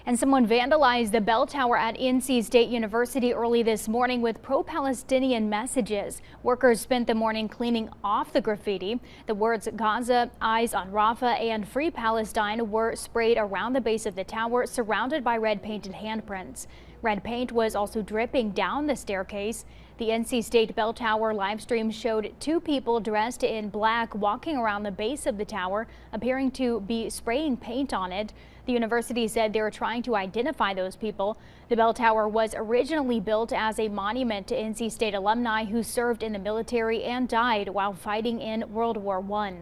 And someone vandalized the bell tower at NC State University early this morning with pro-Palestinian messages. Workers spent the morning cleaning off the graffiti. The words Gaza, Eyes on Rafah, and Free Palestine were sprayed around the base of the tower, surrounded by red painted handprints. Red paint was also dripping down the staircase. The NC State bell tower live stream showed two people dressed in black walking around the base of the tower, appearing to be spraying paint on it. The university said they were trying to identify those people. The bell tower was originally built as a monument to NC State alumni who served in the military and died while fighting in World War I.